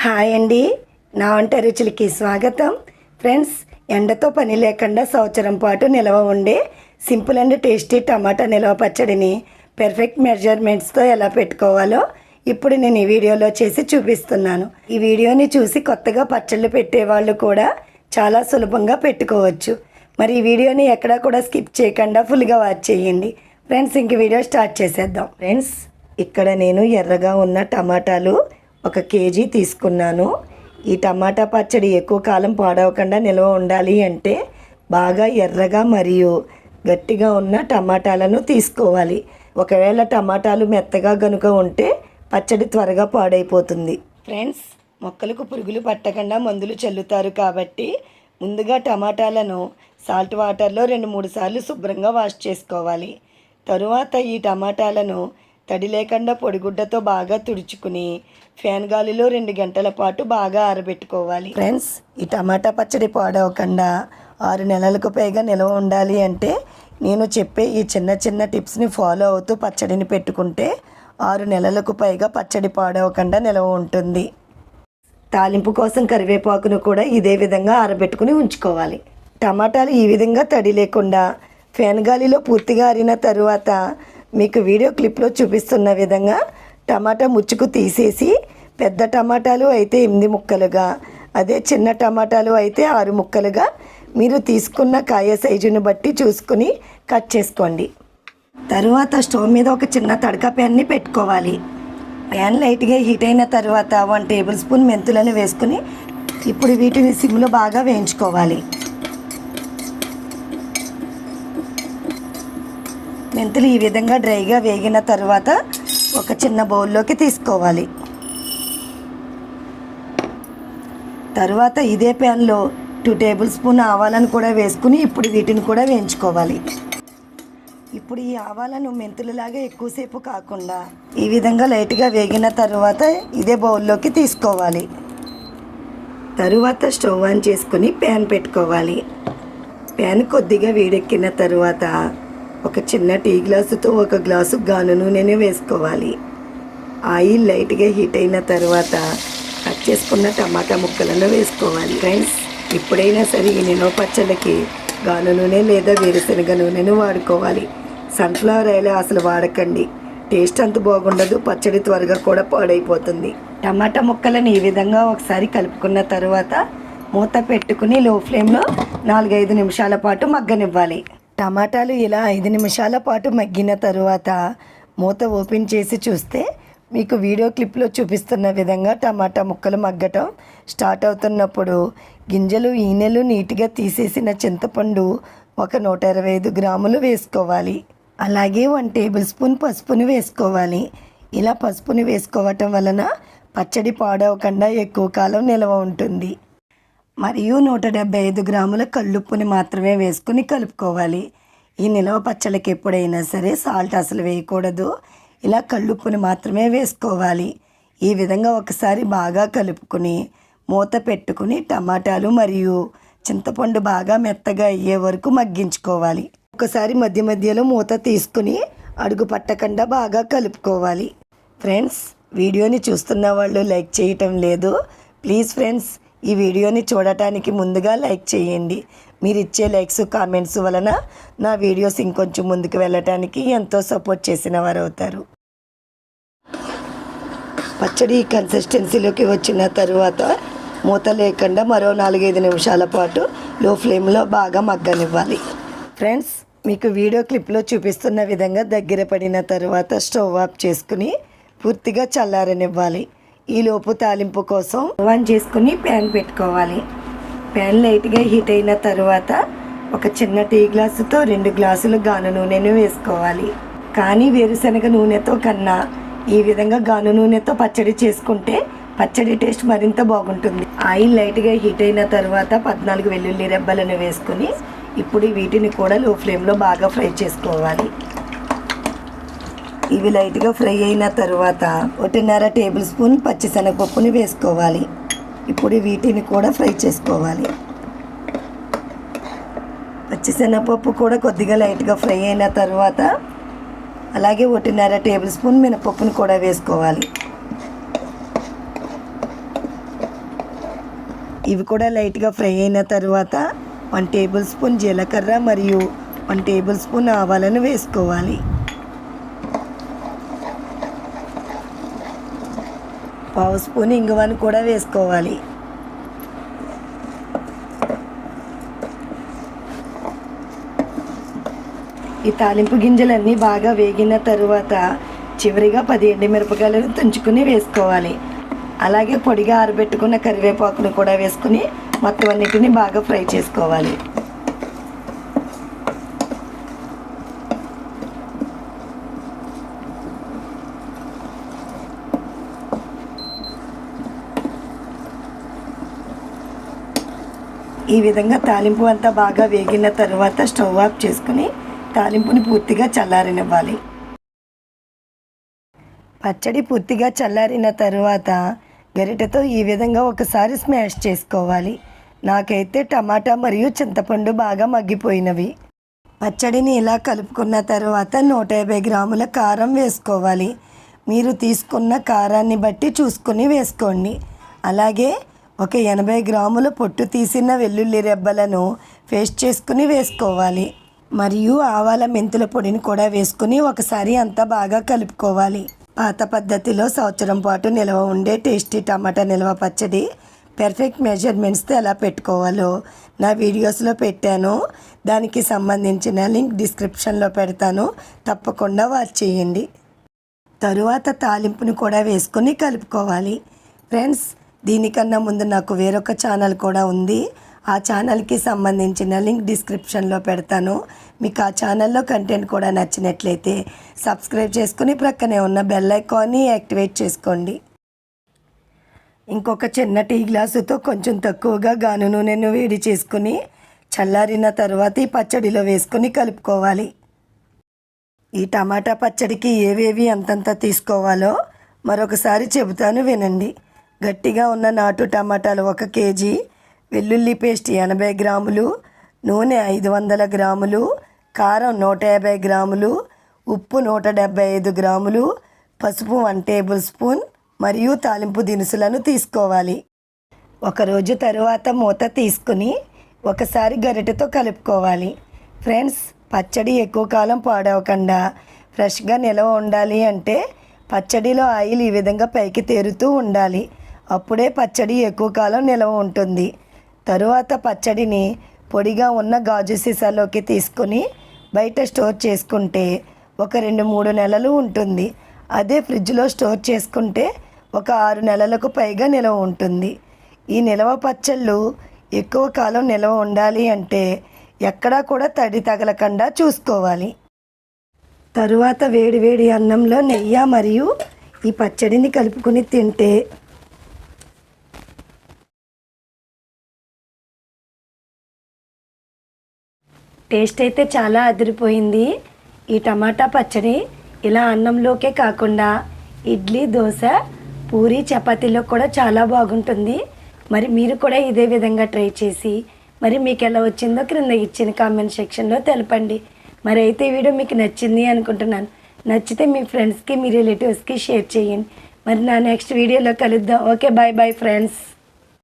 Hi అండి, నా వంట రుచులకి స్వాగతం. ఫ్రెండ్స్, ఎండతో పని లేకుండా సంవత్సరం పాటు నిల్వ ఉండే సింపుల్ అండ్ టేస్టీ టమాటా నిల్వ పచ్చడిని పెర్ఫెక్ట్ మెజర్మెంట్స్తో ఎలా పెట్టుకోవాలో ఇప్పుడు నేను ఈ వీడియోలో చేసి చూపిస్తున్నాను. ఈ వీడియోని చూసి కొత్తగా పచ్చళ్ళు పెట్టేవాళ్ళు కూడా చాలా సులభంగా పెట్టుకోవచ్చు. మరి ఈ వీడియోని ఎక్కడా కూడా స్కిప్ చేయకుండా ఫుల్గా వాచ్ చేయండి. ఫ్రెండ్స్, ఇంక వీడియో స్టార్ట్ చేసేద్దాం. ఫ్రెండ్స్, ఇక్కడ నేను ఎర్రగా ఉన్న టమాటాలు 1 కేజీ తీసుకున్నాను. ఈ టమాటా పచ్చడి ఎక్కువ కాలం పాడవకుండా నిల్వ ఉండాలి అంటే బాగా ఎర్రగా మరియు గట్టిగా ఉన్న టమాటాలను తీసుకోవాలి. ఒకవేళ టమాటాలు మెత్తగా గనుక ఉంటే పచ్చడి త్వరగా పాడైపోతుంది. ఫ్రెండ్స్, మొక్కలకు పురుగులు పట్టకుండా మందులు చల్లుతారు కాబట్టి ముందుగా టమాటాలను సాల్ట్ వాటర్లో 2-3 సార్లు శుభ్రంగా వాష్ చేసుకోవాలి. తరువాత ఈ టమాటాలను తడి లేకుండా పొడిగుడ్డతో బాగా తుడుచుకుని ఫ్యాన్ గాలిలో 2 గంటల పాటు బాగా ఆరబెట్టుకోవాలి. ఫ్రెండ్స్, ఈ టమాటా పచ్చడి పాడవకుండా 6 నెలలకు పైగా నిల్వ ఉండాలి అంటే నేను చెప్పే ఈ చిన్న చిన్న టిప్స్ని ఫాలో అవుతూ పచ్చడిని పెట్టుకుంటే 6 నెలలకు పైగా పచ్చడి పాడవకుండా నిల్వ ఉంటుంది. తాలింపు కోసం కరివేపాకును కూడా ఇదే విధంగా ఆరబెట్టుకుని ఉంచుకోవాలి. టమాటాలు ఈ విధంగా తడి లేకుండా ఫ్యాన్ గాలిలో పూర్తిగా ఆరిన తరువాత మీకు వీడియో క్లిప్లో చూపిస్తున్న విధంగా టమాటా ముచ్చుకు తీసేసి పెద్ద టమాటాలు అయితే 8 ముక్కలుగా, అదే చిన్న టమాటాలు అయితే 6 ముక్కలుగా మీరు తీసుకున్న కాయ సైజును బట్టి చూసుకుని కట్ చేసుకోండి. తరువాత స్టవ్ మీద ఒక చిన్న తడక ప్యాన్ని పెట్టుకోవాలి. ప్యాన్ లైట్గా హీట్ అయిన తర్వాత 1 టేబుల్ స్పూన్ మెంతులను వేసుకుని ఇప్పుడు వీటిని సిమ్లో బాగా వేయించుకోవాలి. మెంతులు ఈ విధంగా డ్రైగా వేగిన తర్వాత ఒక చిన్న బౌల్లోకి తీసుకోవాలి. తరువాత ఇదే ప్యాన్లో 2 టేబుల్ స్పూన్ ఆవాలను కూడా వేసుకుని ఇప్పుడు వీటిని కూడా వేయించుకోవాలి. ఇప్పుడు ఈ ఆవాలను మెంతులలాగా ఎక్కువసేపు కాకుండా ఈ విధంగా లైట్గా వేగిన తర్వాత ఇదే బౌల్లోకి తీసుకోవాలి. తరువాత స్టవ్ ఆన్ చేసుకుని ప్యాన్ పెట్టుకోవాలి. ప్యాన్ కొద్దిగా వేడెక్కిన తరువాత ఒక చిన్న టీ గ్లాసుతో 1 గ్లాసు గాను నూనెను వేసుకోవాలి. ఆయిల్ లైట్గా హీట్ అయిన తర్వాత కట్ చేసుకున్న టమాటా ముక్కలను వేసుకోవాలి. ఫ్రెండ్స్, ఎప్పుడైనా సరే ఈ నిల్వ పచ్చళ్ళకి గాను నూనె లేదా వేరుశనగ నూనెను వాడుకోవాలి. సన్ఫ్లవర్ ఆయిల్ అసలు వాడకండి. టేస్ట్ అంత బాగుండదు, పచ్చడి త్వరగా కూడా పాడైపోతుంది. టమాటా ముక్కలను ఈ విధంగా ఒకసారి కలుపుకున్న తర్వాత మూత పెట్టుకుని లో ఫ్లేమ్లో 4-5 నిమిషాల పాటు మగ్గనివ్వాలి. టమాటాలు ఇలా 5 నిమిషాల పాటు మగ్గిన తరువాత మూత ఓపెన్ చేసి చూస్తే మీకు వీడియో క్లిప్లో చూపిస్తున్న విధంగా టమాటా ముక్కలు మగ్గటం స్టార్ట్ అవుతున్నప్పుడు గింజలు ఈనెలు నీట్గా తీసేసిన చింతపండు 125 గ్రాములు వేసుకోవాలి. అలాగే 1 టేబుల్ స్పూన్ పసుపుని వేసుకోవాలి. ఇలా పసుపుని వేసుకోవటం వలన పచ్చడి పాడవకుండా ఎక్కువ కాలం నిల్వ ఉంటుంది. మరియు 175 గ్రాముల కల్లుప్పుని మాత్రమే వేసుకుని కలుపుకోవాలి. ఈ నిల్వ పచ్చళ్ళకి ఎప్పుడైనా సరే సాల్ట్ అసలు వేయకూడదు. ఇలా కల్లుప్పుని మాత్రమే వేసుకోవాలి. ఈ విధంగా ఒకసారి బాగా కలుపుకుని మూత పెట్టుకుని టమాటాలు మరియు చింతపండు బాగా మెత్తగా అయ్యే వరకు మగ్గించుకోవాలి. ఒకసారి మధ్య మధ్యలో మూత తీసుకుని అడుగు పట్టకుండా బాగా కలుపుకోవాలి. ఫ్రెండ్స్, వీడియోని చూస్తున్న వాళ్ళు లైక్ చేయటం లేదు. ప్లీజ్ ఫ్రెండ్స్, ఈ వీడియోని చూడటానికి ముందుగా లైక్ చేయండి. మీరు ఇచ్చే లైక్స్ కామెంట్స్ వలన నా వీడియోస్ ఇంకొంచెం ముందుకు వెళ్ళటానికి ఎంతో సపోర్ట్ చేసిన వారు అవుతారు. పచ్చడి కన్సిస్టెన్సీలోకి వచ్చిన తరువాత మూత లేకుండా మరో 4-5 నిమిషాల పాటు లో ఫ్లేమ్లో బాగా మగ్గనివ్వాలి. ఫ్రెండ్స్, మీకు వీడియో క్లిప్లో చూపిస్తున్న విధంగా దగ్గర పడిన తర్వాత స్టవ్ ఆఫ్ చేసుకుని పూర్తిగా చల్లారనివ్వాలి. ఈలోపు తాలింపు కోసం ఆన్ చేసుకుని ప్యాన్ పెట్టుకోవాలి. ప్యాన్ లైట్గా హీట్ అయిన తర్వాత ఒక చిన్న టీ గ్లాసుతో 2 గ్లాసులు గాను నూనెను వేసుకోవాలి. కానీ వేరుశనగ నూనెతో కన్నా ఈ విధంగా గాను నూనెతో పచ్చడి చేసుకుంటే పచ్చడి టేస్ట్ మరింత బాగుంటుంది. ఆయిల్ లైట్గా హీట్ అయిన తర్వాత 14 వెల్లుల్లి రెబ్బలను వేసుకుని ఇప్పుడు వీటిని కూడా లో ఫ్లేమ్లో బాగా ఫ్రై చేసుకోవాలి. ఇవి లైట్గా ఫ్రై అయిన తర్వాత 1.5 టేబుల్ స్పూన్ పచ్చిశనగపప్పుని వేసుకోవాలి. ఇప్పుడు వీటిని కూడా ఫ్రై చేసుకోవాలి. పచ్చిశనగపప్పు కూడా కొద్దిగా లైట్గా ఫ్రై అయిన తర్వాత అలాగే 1.5 టేబుల్ స్పూన్ మినపప్పును కూడా వేసుకోవాలి. ఇవి కూడా లైట్గా ఫ్రై అయిన తర్వాత 1 టేబుల్ స్పూన్ జీలకర్ర మరియు 1 టేబుల్ స్పూన్ ఆవాలను వేసుకోవాలి. పావు స్పూన్ ఇంగువను కూడా వేసుకోవాలి. ఈ తాలింపు గింజలన్నీ బాగా వేగిన తరువాత చివరిగా 10 ఎండుమిరపకాయలను తుంచుకుని వేసుకోవాలి. అలాగే పొడిగా ఆరబెట్టుకున్న కరివేపాకును కూడా వేసుకుని మొత్తం అన్నిటిని బాగా ఫ్రై చేసుకోవాలి. ఈ విధంగా తాలింపు అంతా బాగా వేగిన తర్వాత స్టవ్ ఆఫ్ చేసుకుని తాలింపుని పూర్తిగా చల్లారనివ్వాలి. పచ్చడి పూర్తిగా చల్లారిన తరువాత గరిటెతో ఈ విధంగా ఒకసారి స్మాష్ చేసుకోవాలి. నాకైతే టమాటా మరియు చింతపండు బాగా మగ్గిపోయినవి. పచ్చడిని ఇలా కలుపుకున్న తర్వాత 150 గ్రాముల కారం వేసుకోవాలి. మీరు తీసుకున్న కారాన్ని బట్టి చూసుకొని వేసుకోండి. అలాగే ఒక 80 గ్రాముల పొట్టు తీసిన వెల్లుల్లి రెబ్బలను పేస్ట్ చేసుకుని వేసుకోవాలి. మరియు ఆవాల మెంతుల పొడిని కూడా వేసుకుని ఒకసారి అంతా బాగా కలుపుకోవాలి. పాత పద్ధతిలో సంవత్సరం పాటు నిల్వ ఉండే టేస్టీ టమాటా నిల్వ పచ్చడి పర్ఫెక్ట్ మెజర్మెంట్స్తో ఎలా పెట్టుకోవాలో నా వీడియోస్లో పెట్టాను. దానికి సంబంధించిన లింక్ డిస్క్రిప్షన్లో పెడతాను, తప్పకుండా వాచ్ చేయండి. తరువాత తాలింపుని కూడా వేసుకొని కలుపుకోవాలి. ఫ్రెండ్స్, దీనికన్నా ముందు నాకు వేరొక ఛానల్ కూడా ఉంది. ఆ ఛానల్కి సంబంధించిన లింక్ డిస్క్రిప్షన్లో పెడతాను. మీకు ఆ ఛానల్లో కంటెంట్ కూడా నచ్చినట్లయితే సబ్స్క్రైబ్ చేసుకుని ప్రక్కనే ఉన్న బెల్ ఐకాన్ని యాక్టివేట్ చేసుకోండి. ఇంకొక చిన్న టీ గ్లాసుతో కొంచెం తక్కువగా గాను నూనెను వేడి చేసుకుని చల్లారిన తర్వాత ఈ పచ్చడిలో వేసుకొని కలుపుకోవాలి. ఈ టమాటా పచ్చడికి ఏవేవి అంతంత తీసుకోవాలో మరొకసారి చెబుతాను వినండి. గట్టిగా ఉన్న నాటు టమాటాలు 1 కేజీ, వెల్లుల్లి పేస్ట్ 80 గ్రాములు, నూనె 500 గ్రాములు, కారం 150 గ్రాములు, ఉప్పు 175 గ్రాములు, పసుపు 1 టేబుల్ స్పూన్ మరియు తాలింపు దినుసులను తీసుకోవాలి. ఒకరోజు తరువాత మూత తీసుకుని ఒకసారి గరిటెతో కలుపుకోవాలి. ఫ్రెండ్స్, పచ్చడి ఎక్కువ కాలం పాడవకుండా ఫ్రెష్గా నిల్వ ఉండాలి అంటే పచ్చడిలో ఆయిల్ ఈ విధంగా పైకి తేరుతూ ఉండాలి. అప్పుడే పచ్చడి ఎక్కువ కాలం నిల్వ ఉంటుంది. తరువాత పచ్చడిని పొడిగా ఉన్న గాజు సీసాలోకి తీసుకొని బయట స్టోర్ చేసుకుంటే ఒక 2-3 నెలలు ఉంటుంది. అదే ఫ్రిడ్జ్లో స్టోర్ చేసుకుంటే ఒక 6 నెలలకు పైగా నిల్వ ఉంటుంది. ఈ నిల్వ పచ్చళ్ళు ఎక్కువ కాలం నిల్వ ఉండాలి అంటే ఎక్కడా కూడా తడి తగలకుండా చూసుకోవాలి. తరువాత వేడి అన్నంలో నెయ్యి మరియు ఈ పచ్చడిని కలుపుకొని తింటే టేస్ట్ అయితే చాలా అదిరిపోయింది. ఈ టమాటా పచ్చడి ఇలా అన్నంలోకే కాకుండా ఇడ్లీ, దోశ, పూరి, చపాతీలో కూడా చాలా బాగుంటుంది. మరి మీరు కూడా ఇదే విధంగా ట్రై చేసి మరి మీకు ఎలా వచ్చిందో క్రింద ఇచ్చిన కామెంట్ సెక్షన్లో తెలపండి. మరి అయితే ఈ వీడియో మీకు నచ్చింది అనుకుంటున్నాను. నచ్చితే మీ ఫ్రెండ్స్కి, మీ రిలేటివ్స్కి షేర్ చేయండి. మరి నా నెక్స్ట్ వీడియోలో కలుద్దాం. Okay, bye friends.